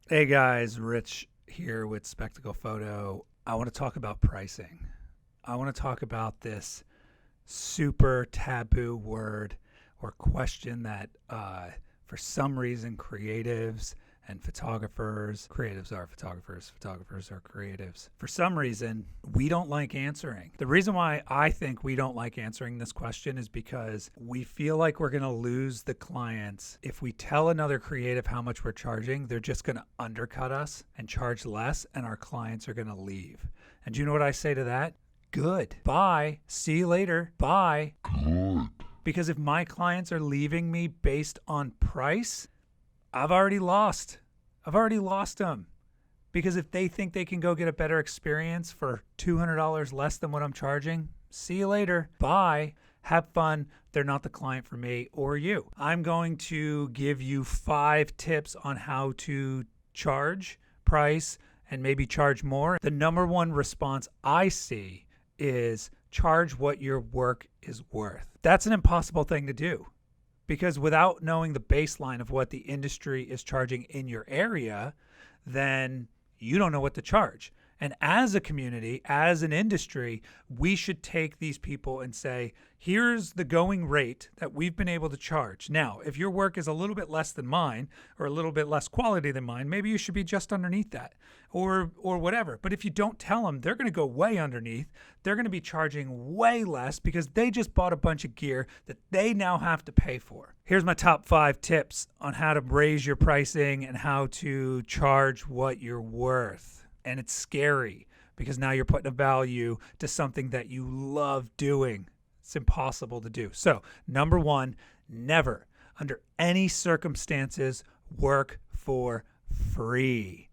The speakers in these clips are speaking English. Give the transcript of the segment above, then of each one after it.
Hey guys, Rich here with Spectacle Photo. I want to talk about pricing. I want to talk about this super taboo word or question that for some reason creatives and creatives are photographers, photographers are creatives. For some reason, we don't like answering. The reason why I think we don't like answering this question is because we feel like we're going to lose the clients. If we tell another creative how much we're charging, they're just going to undercut us and charge less, and our clients are going to leave. And do you know what I say to that? Good. Bye. See you later. Bye. Good. Because if my clients are leaving me based on price, I've already lost. I've already lost them. Because if they think they can go get a better experience for $200 less than what I'm charging, see you later. Bye. Have fun. They're not the client for me or you. I'm going to give you 5 tips on how to charge, price, and maybe charge more. The number one response I see is charge what your work is worth. That's an impossible thing to do. Because without knowing the baseline of what the industry is charging in your area, then you don't know what to charge. And as a community, as an industry, we should take these people and say, here's the going rate that we've been able to charge. Now, if your work is a little bit less than mine or a little bit less quality than mine, maybe you should be just underneath that or whatever. But if you don't tell them, they're going to go way underneath. They're going to be charging way less because they just bought a bunch of gear that they now have to pay for. Here's my top 5 tips on how to raise your pricing and how to charge what you're worth. And it's scary because now you're putting a value to something that you love doing. It's impossible to do. So, number 1, never, under any circumstances, work for free.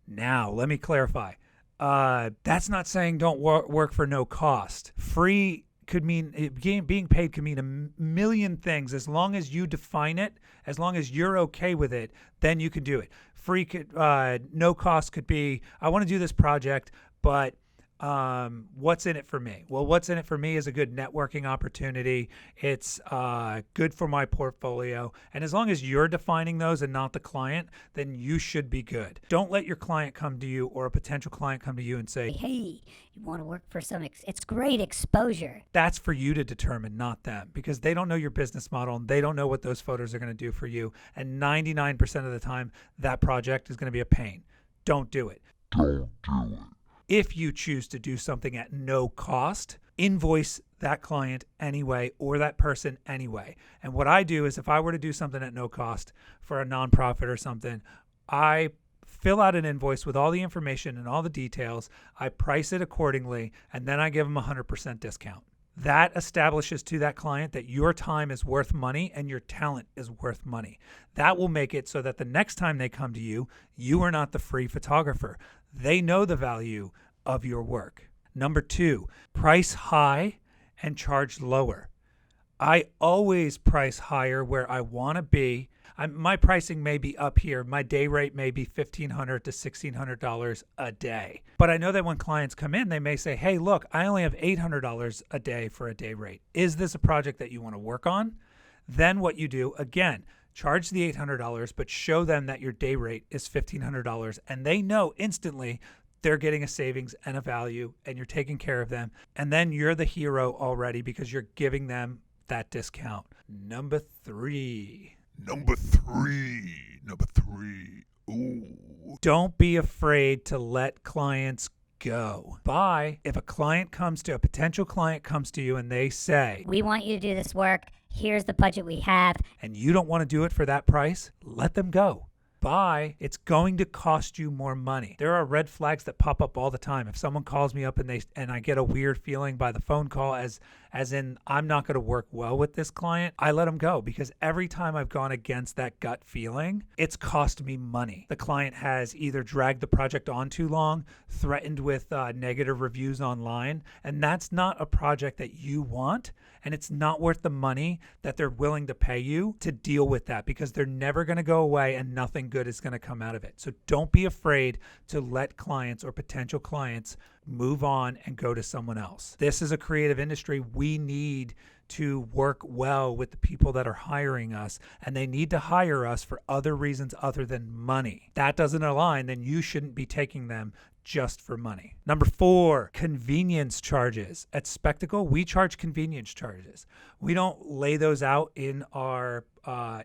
Now, let me clarify. That's not saying don't work for no cost. Free could mean being paid could mean a million things. As long as you define it, as long as you're okay with it, then you can do it. Free could no cost could be, I want to do this project, but what's in it for me? Well, what's in it for me is a good networking opportunity. It's good for my portfolio. And as long as you're defining those and not the client, then you should be good. Don't let your client come to you or a potential client come to you and say, hey, you want to work for it's great exposure. That's for you to determine, not them, because they don't know your business model and they don't know what those photos are going to do for you. And 99% of the time, that project is going to be a pain. Don't do it. Don't do it. If you choose to do something at no cost, invoice that client anyway or that person anyway. And what I do is if I were to do something at no cost for a nonprofit or something, I fill out an invoice with all the information and all the details. I price it accordingly, and then I give them a 100% discount. That establishes to that client that your time is worth money and your talent is worth money. That will make it so that the next time they come to you, you are not the free photographer. They know the value of your work. Number 2, price high and charge lower. I always price higher where I want to be. My pricing may be up here. My day rate may be $1,500 to $1,600 a day. But I know that when clients come in, they may say, hey, look, I only have $800 a day for a day rate. Is this a project that you want to work on? Then what you do, again, charge the $800, but show them that your day rate is $1,500. And they know instantly they're getting a savings and a value and you're taking care of them. And then you're the hero already because you're giving them that discount. Number 3. Number three. Ooh. Don't be afraid to let clients go. Bye. If a potential client comes to you and they say, we want you to do this work. Here's the budget we have. And you don't want to do it for that price, let them go. Bye. It's going to cost you more money. There are red flags that pop up all the time. If someone calls me up and I get a weird feeling by the phone call as in I'm not going to work well with this client, I let them go because every time I've gone against that gut feeling, it's cost me money. The client has either dragged the project on too long, threatened with negative reviews online, and that's not a project that you want. And it's not worth the money that they're willing to pay you to deal with that because they're never going to go away and nothing good is going to come out of it. So don't be afraid to let clients or potential clients move on and go to someone else. This is a creative industry. We need to work well with the people that are hiring us, and they need to hire us for other reasons other than money. That doesn't align, then you shouldn't be taking them just for money. Number 4, convenience charges. At Spectacle, we charge convenience charges. We don't lay those out in our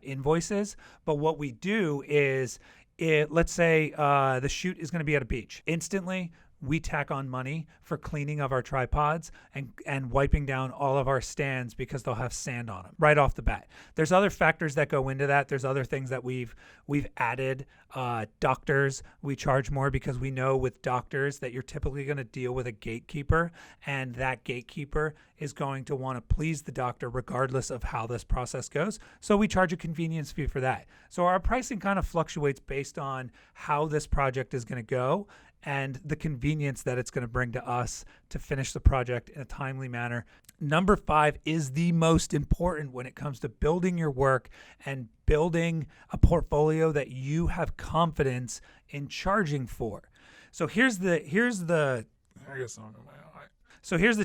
invoices, but what we do is, let's say the shoot is going to be at a beach. Instantly, we tack on money for cleaning of our tripods and wiping down all of our stands because they'll have sand on them right off the bat. There's other factors that go into that. There's other things that we've added. Doctors, we charge more because we know with doctors that you're typically going to deal with a gatekeeper, and that gatekeeper is going to want to please the doctor regardless of how this process goes. So we charge a convenience fee for that. So our pricing kind of fluctuates based on how this project is going to go and the convenience that it's going to bring to us to finish the project in a timely manner. Number 5 is the most important when it comes to building your work and building a portfolio that you have confidence in charging for. So here's the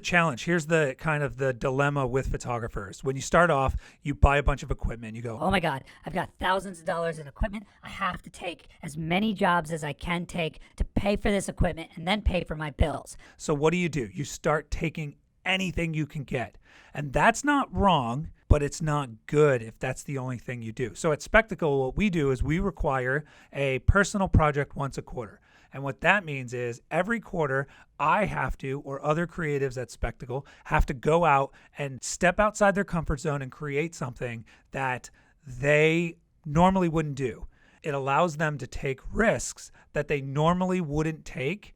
challenge. Here's the kind of the dilemma with photographers. When you start off, you buy a bunch of equipment. You go, Oh my God, I've got thousands of dollars in equipment. I have to take as many jobs as I can take to pay for this equipment and then pay for my bills. so what do? You start taking anything you can get. And that's not wrong, but it's not good if that's the only thing you do. So at Spectacle, what we do is we require a personal project once a quarter. And what that means is every quarter I have to, or other creatives at Spectacle, have to go out and step outside their comfort zone and create something that they normally wouldn't do. It allows them to take risks that they normally wouldn't take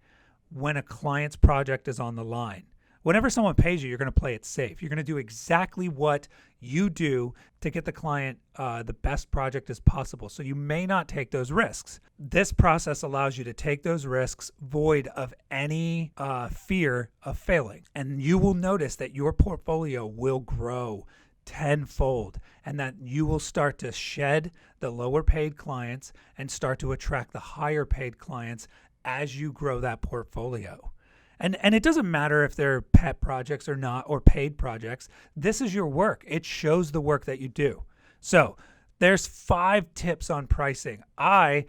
when a client's project is on the line. Whenever someone pays you, you're going to play it safe. You're going to do exactly what you do to get the client the best project as possible. So you may not take those risks. This process allows you to take those risks void of any fear of failing. And you will notice that your portfolio will grow tenfold, and that you will start to shed the lower paid clients and start to attract the higher paid clients as you grow that portfolio. And it doesn't matter if they're pet projects or not, or paid projects. This is your work. It shows the work that you do. So there's 5 tips on pricing. I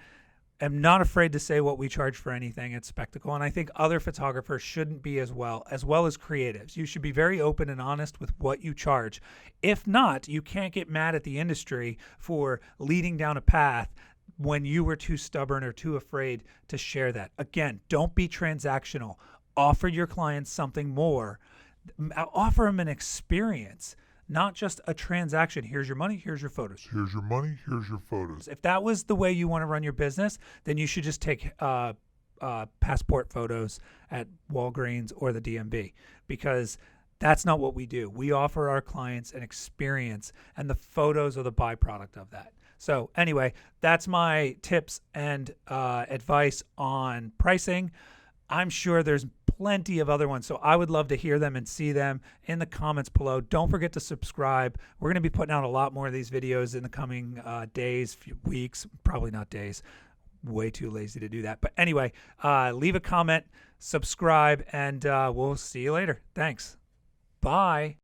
am not afraid to say what we charge for anything at Spectacle, and I think other photographers shouldn't be as well as creatives. You should be very open and honest with what you charge. If not, you can't get mad at the industry for leading down a path when you were too stubborn or too afraid to share that. Again, don't be transactional. Offer your clients something more. Offer them an experience, not just a transaction. Here's your money, here's your photos. Here's your money, here's your photos. If that was the way you want to run your business, then you should just take passport photos at Walgreens or the DMV, because that's not what we do. We offer our clients an experience, and the photos are the byproduct of that. So anyway, that's my tips and advice on pricing. I'm sure there's plenty of other ones, so I would love to hear them and see them in the comments below. Don't forget to subscribe. We're going to be putting out a lot more of these videos in the coming days, weeks, probably not days. Way too lazy to do that. But anyway, leave a comment, subscribe, and we'll see you later. Thanks. Bye.